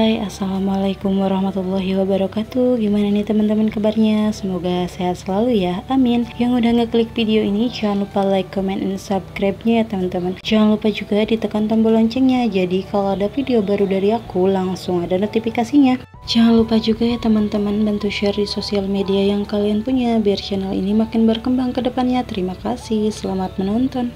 Hai, assalamualaikum warahmatullahi wabarakatuh. Gimana nih teman-teman kabarnya? Semoga sehat selalu ya, amin. Yang udah ngeklik video ini jangan lupa like, comment, and subscribe-nya ya teman-teman. Jangan lupa juga ditekan tombol loncengnya, jadi kalau ada video baru dari aku langsung ada notifikasinya. Jangan lupa juga ya teman-teman bantu share di sosial media yang kalian punya biar channel ini makin berkembang ke depannya. Terima kasih, selamat menonton.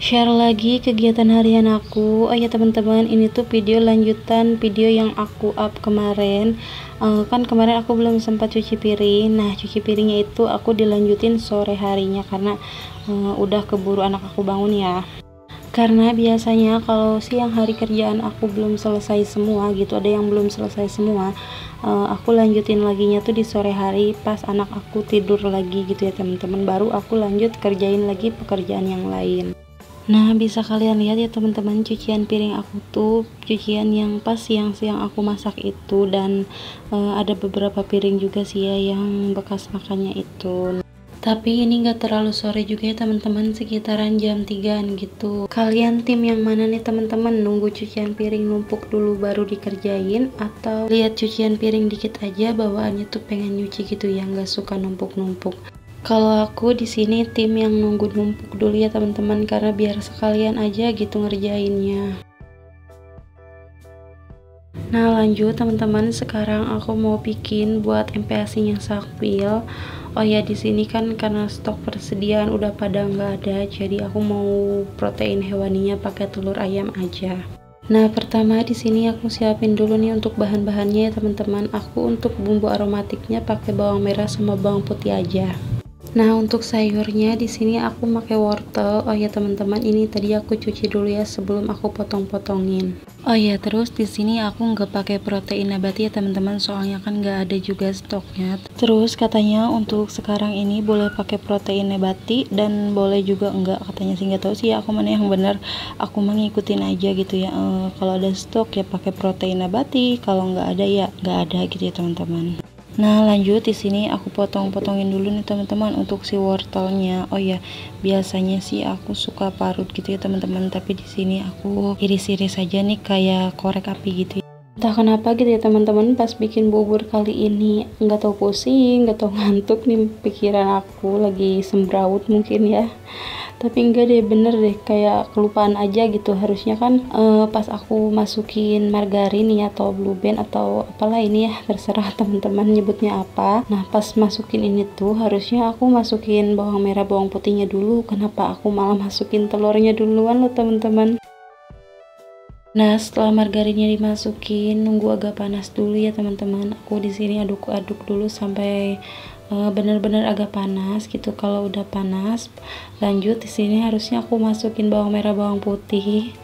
Share lagi kegiatan harian aku. Oh ya teman-teman, ini tuh video lanjutan video yang aku up kemarin. Kan kemarin aku belum sempat cuci piring. Nah, cuci piringnya itu aku dilanjutin sore harinya karena udah keburu anak aku bangun ya. Karena biasanya kalau siang hari kerjaan aku belum selesai semua gitu, ada yang belum selesai semua, aku lanjutin laginya tuh di sore hari pas anak aku tidur lagi gitu ya teman-teman, baru aku lanjut kerjain lagi pekerjaan yang lain. Nah, bisa kalian lihat ya teman-teman, cucian piring aku tuh cucian yang pas siang-siang aku masak itu, dan ada beberapa piring juga sih ya yang bekas makannya itu. Tapi ini gak terlalu sore juga ya teman-teman, sekitaran jam 3an gitu. Kalian tim yang mana nih teman-teman? Nunggu cucian piring numpuk dulu baru dikerjain, atau lihat cucian piring dikit aja bawaannya tuh pengen nyuci gitu ya, gak suka numpuk-numpuk? Kalau aku di sini tim yang nunggu numpuk dulu ya teman-teman, karena biar sekalian aja gitu ngerjainnya. Nah lanjut teman-teman, sekarang aku mau bikin buat MPASI-nya Sakwil. Oh ya, di sini kan karena stok persediaan udah pada nggak ada, jadi aku mau protein hewaninya pakai telur ayam aja. Nah, pertama di sini aku siapin dulu nih untuk bahan-bahannya ya teman-teman. Aku untuk bumbu aromatiknya pakai bawang merah sama bawang putih aja. Nah, untuk sayurnya di sini aku pakai wortel. Oh ya teman-teman, ini tadi aku cuci dulu ya sebelum aku potong-potongin. Oh ya, terus di sini aku nggak pakai protein nabati ya teman-teman, soalnya kan nggak ada juga stoknya. Terus katanya untuk sekarang ini boleh pakai protein nabati dan boleh juga enggak, katanya sih, nggak tahu sih aku mana yang benar. Aku mengikutin aja gitu ya. Kalau ada stok ya pakai protein nabati, kalau nggak ada ya nggak ada gitu ya teman-teman. Nah lanjut, di sini aku potong-potongin dulu nih teman-teman untuk si wortelnya. Oh ya, biasanya sih aku suka parut gitu ya teman-teman, tapi di sini aku iris-iris aja nih kayak korek api gitu ya. Entah kenapa gitu ya teman-teman, pas bikin bubur kali ini nggak tahu pusing, nggak tahu ngantuk nih, pikiran aku lagi sembraut mungkin ya. Tapi enggak deh, bener deh, kayak kelupaan aja gitu. Harusnya kan pas aku masukin margarin ya, atau blue band atau apalah ini ya, terserah teman-teman nyebutnya apa. Nah, pas masukin ini tuh harusnya aku masukin bawang merah bawang putihnya dulu. Kenapa aku malah masukin telurnya duluan loh teman-teman. Nah, setelah margarinnya dimasukin, nunggu agak panas dulu ya teman-teman. Aku di sini aduk-aduk dulu sampai benar-benar agak panas gitu. Kalau udah panas, lanjut di sini harusnya aku masukin bawang merah bawang putih.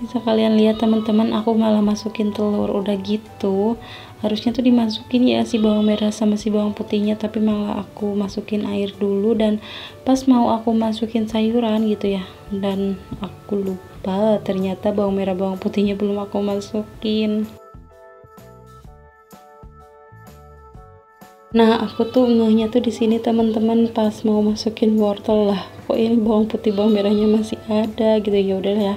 Bisa kalian lihat teman-teman, aku malah masukin telur. Udah gitu harusnya tuh dimasukin ya si bawang merah sama si bawang putihnya, tapi malah aku masukin air dulu, dan pas mau aku masukin sayuran gitu ya, dan aku lupa ternyata bawang merah bawang putihnya belum aku masukin. Nah, aku tuh ngehnya tuh di sini teman-teman pas mau masukin wortel, lah kok ini bawang putih bawang merahnya masih ada gitu. Ya udah ya,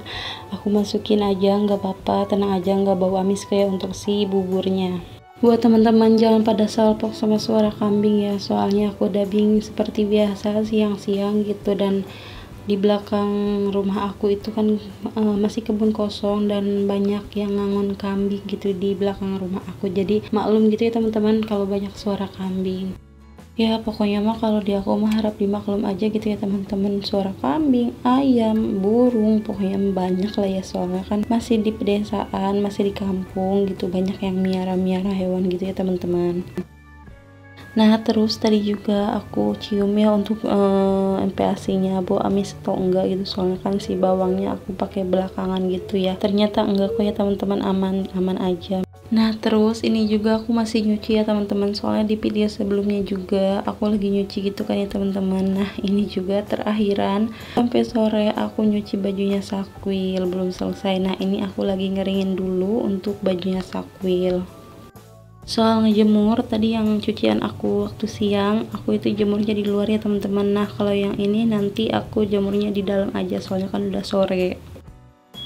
aku masukin aja, nggak apa-apa, tenang aja, nggak bau amis kayak untuk si buburnya. Buat teman-teman jangan pada salpok sama suara kambing ya, soalnya aku dubbing seperti biasa siang-siang gitu, dan di belakang rumah aku itu kan masih kebun kosong dan banyak yang ngangon kambing gitu di belakang rumah aku, jadi maklum gitu ya teman-teman kalau banyak suara kambing. Ya pokoknya mah kalau di aku mah harap dimaklum aja gitu ya teman-teman, suara kambing, ayam, burung, pokoknya banyak lah ya, soalnya kan masih di pedesaan, masih di kampung gitu, banyak yang miara-miara hewan gitu ya teman-teman. Nah terus tadi juga aku cium ya untuk MPASI-nya bau amis atau enggak gitu, soalnya kan si bawangnya aku pakai belakangan gitu ya, ternyata enggak kok ya teman-teman, aman aja. Nah terus ini juga aku masih nyuci ya teman-teman, soalnya di video sebelumnya juga aku lagi nyuci gitu kan ya teman-teman. Nah ini juga terakhiran, sampai sore aku nyuci bajunya Sakwil belum selesai. Nah ini aku lagi ngeringin dulu untuk bajunya Sakwil. Soal ngejemur, tadi yang cucian aku waktu siang, aku itu jemurnya di luar ya teman-teman. Nah kalau yang ini nanti aku jemurnya di dalam aja, soalnya kan udah sore.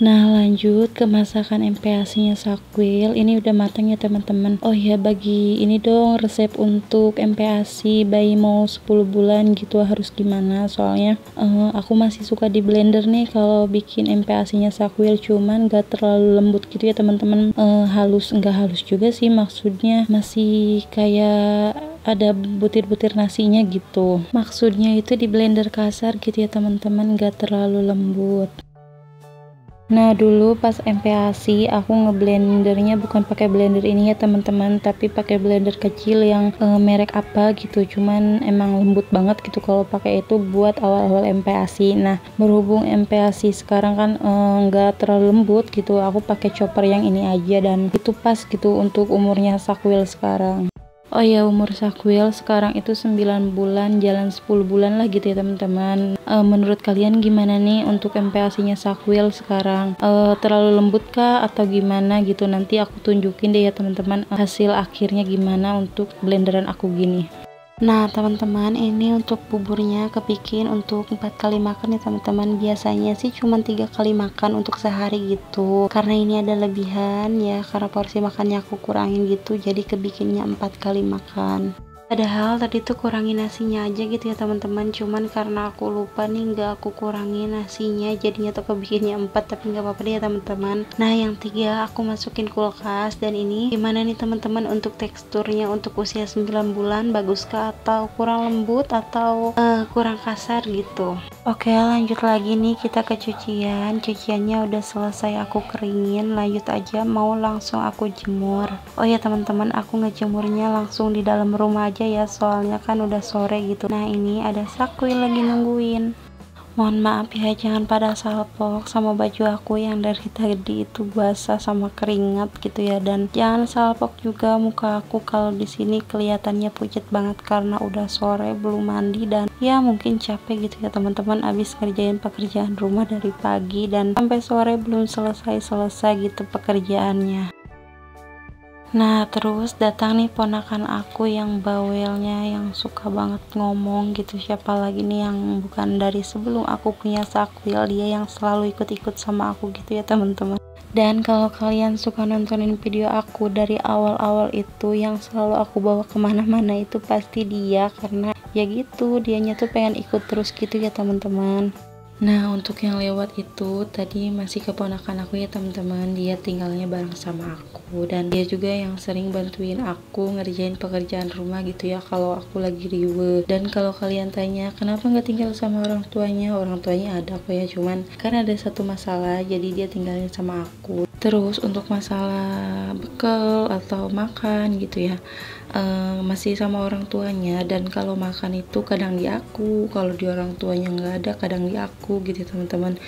Nah, lanjut ke masakan MPASI-nya Sakwil. Ini udah matang ya teman-teman. Oh ya, bagi ini dong resep untuk MPASI bayi mau 10 bulan gitu harus gimana. Soalnya aku masih suka di blender nih kalau bikin MPASI-nya Sakwil, cuman gak terlalu lembut gitu ya teman-teman. Halus, enggak halus juga sih, maksudnya masih kayak ada butir-butir nasinya gitu. Maksudnya itu di blender kasar gitu ya teman-teman, gak terlalu lembut. Nah, dulu pas MPASI aku ngeblendernya bukan pakai blender ini ya teman-teman, tapi pakai blender kecil yang merek apa gitu. Cuman emang lembut banget gitu kalau pakai itu buat awal-awal MPASI. Nah, berhubung MPASI sekarang kan nggak terlalu lembut gitu, aku pakai chopper yang ini aja dan itu pas gitu untuk umurnya Sakwil sekarang. Oh ya, umur Sakwil sekarang itu 9 bulan, jalan 10 bulan lah gitu ya teman-teman. Menurut kalian gimana nih untuk MPASI-nya Sakwil sekarang? Terlalu lembut kah atau gimana gitu? Nanti aku tunjukin deh ya teman-teman hasil akhirnya gimana untuk blenderan aku gini. Nah teman-teman, ini untuk buburnya kebikin untuk 4 kali makan ya teman-teman. Biasanya sih cuma 3 kali makan untuk sehari gitu, karena ini ada lebihan ya, karena porsi makannya aku kurangin gitu, jadi kebikinnya 4 kali makan. Padahal tadi tuh kurangin nasinya aja gitu ya teman-teman, cuman karena aku lupa nih nggak aku kurangin nasinya, jadinya tuh kebikinnya 4, tapi nggak apa-apa deh ya teman-teman. Nah yang 3 aku masukin kulkas. Dan ini gimana nih teman-teman untuk teksturnya untuk usia 9 bulan, baguskah atau kurang lembut atau kurang kasar gitu. Oke, lanjut lagi nih kita ke cuciannya udah selesai aku keringin, lanjut aja mau langsung aku jemur. Oh ya teman-teman, aku ngejemurnya langsung di dalam rumah aja ya, soalnya kan udah sore gitu. Nah ini ada Sakwil lagi nungguin. Mohon maaf ya, jangan pada salpok sama baju aku yang dari tadi itu basah sama keringat gitu ya, dan jangan salpok juga muka aku kalau di sini kelihatannya pucat banget karena udah sore belum mandi dan ya mungkin capek gitu ya teman-teman, abis kerjain pekerjaan rumah dari pagi dan sampai sore belum selesai gitu pekerjaannya. Nah terus datang nih ponakan aku yang bawelnya, yang suka banget ngomong gitu. Siapa lagi nih yang bukan dari sebelum aku punya Sakwil, dia yang selalu ikut-ikut sama aku gitu ya teman-teman. Dan kalau kalian suka nontonin video aku dari awal-awal itu, yang selalu aku bawa kemana-mana itu pasti dia, karena ya gitu, dianya tuh pengen ikut terus gitu ya teman-teman. Nah untuk yang lewat itu tadi masih keponakan aku ya teman-teman, dia tinggalnya bareng sama aku dan dia juga yang sering bantuin aku ngerjain pekerjaan rumah gitu ya kalau aku lagi riwe. Dan kalau kalian tanya kenapa nggak tinggal sama orang tuanya ada kok ya, cuman karena ada satu masalah jadi dia tinggalnya sama aku. Terus untuk masalah bekal atau makan gitu ya, masih sama orang tuanya, dan kalau makan itu kadang di aku, kalau di orang tuanya nggak ada kadang di aku gitu teman-teman.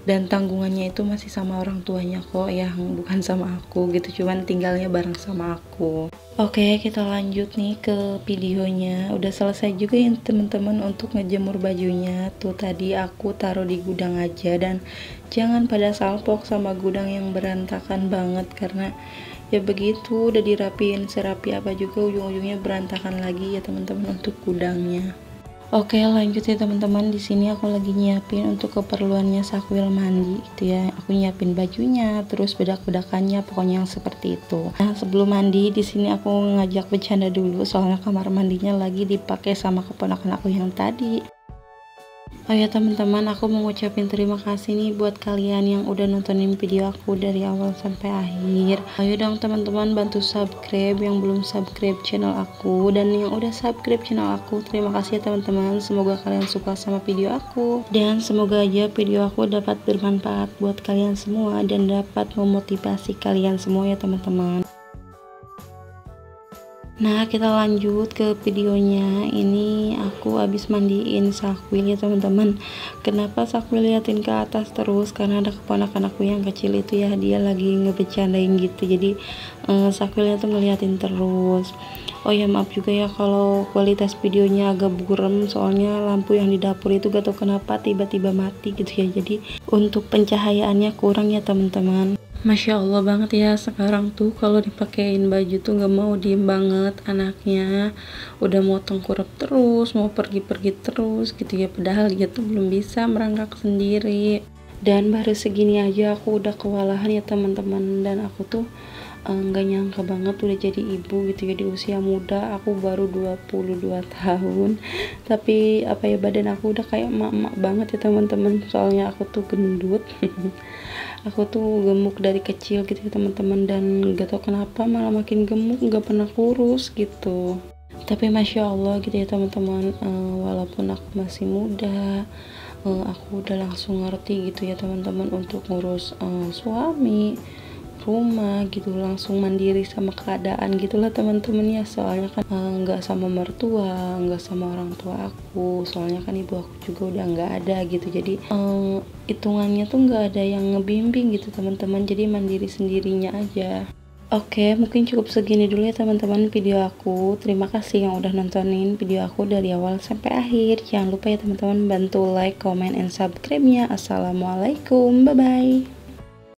Dan tanggungannya itu masih sama orang tuanya kok, yang bukan sama aku gitu, cuman tinggalnya bareng sama aku. Oke, kita lanjut nih ke videonya. Udah selesai juga ya teman-teman untuk ngejemur bajunya. Tuh tadi aku taruh di gudang aja, dan jangan pada salpok sama gudang yang berantakan banget, karena ya begitu udah dirapiin serapi apa juga ujung-ujungnya berantakan lagi ya teman-teman untuk gudangnya. Oke, lanjut ya teman-teman. Di sini aku lagi nyiapin untuk keperluannya Sakwil mandi gitu ya. Aku nyiapin bajunya, terus bedak-bedakannya, pokoknya yang seperti itu. Nah, sebelum mandi di sini aku ngajak bercanda dulu soalnya kamar mandinya lagi dipakai sama keponakan aku yang tadi. Oh ya teman-teman, aku mau ngucapin terima kasih nih buat kalian yang udah nontonin video aku dari awal sampai akhir. Ayo dong teman-teman bantu subscribe yang belum subscribe channel aku, dan yang udah subscribe channel aku terima kasih ya teman-teman. Semoga kalian suka sama video aku, dan semoga aja video aku dapat bermanfaat buat kalian semua dan dapat memotivasi kalian semua ya teman-teman. Nah kita lanjut ke videonya. Ini aku habis mandiin Sakwil ya teman-teman. Kenapa Sakwil liatin ke atas terus? Karena ada keponakan aku yang kecil itu ya, dia lagi ngebecandain gitu, jadi Sakwilnya tuh ngeliatin terus. Oh ya maaf juga ya kalau kualitas videonya agak buram, soalnya lampu yang di dapur itu gak tau kenapa tiba-tiba mati gitu ya, jadi untuk pencahayaannya kurang ya teman-teman. Masya Allah banget ya, sekarang tuh kalau dipakein baju tuh gak mau diem banget anaknya, udah mau tengkurap terus, mau pergi-pergi terus gitu ya, padahal dia tuh belum bisa merangkak sendiri. Dan baru segini aja aku udah kewalahan ya teman-teman, dan aku tuh nggak nyangka banget udah jadi ibu gitu ya di usia muda. Aku baru 22 tahun tapi apa ya, badan aku udah kayak emak-emak banget ya teman-teman, soalnya aku tuh gendut. Aku tuh gemuk dari kecil gitu ya teman-teman, dan gak tau kenapa malah makin gemuk, gak pernah kurus gitu. Tapi masya Allah gitu ya teman-teman, walaupun aku masih muda, aku udah langsung ngerti gitu ya teman-teman untuk ngurus suami, rumah gitu, langsung mandiri sama keadaan gitulah teman-teman ya. Soalnya kan nggak sama mertua, nggak sama orang tua aku, soalnya kan ibu aku juga udah nggak ada gitu. Jadi hitungannya tuh nggak ada yang ngebimbing gitu teman-teman, jadi mandiri sendirinya aja. Oke, mungkin cukup segini dulu ya teman-teman video aku. Terima kasih yang udah nontonin video aku dari awal sampai akhir. Jangan lupa ya teman-teman bantu like, comment, and subscribe-nya. Assalamualaikum, bye-bye.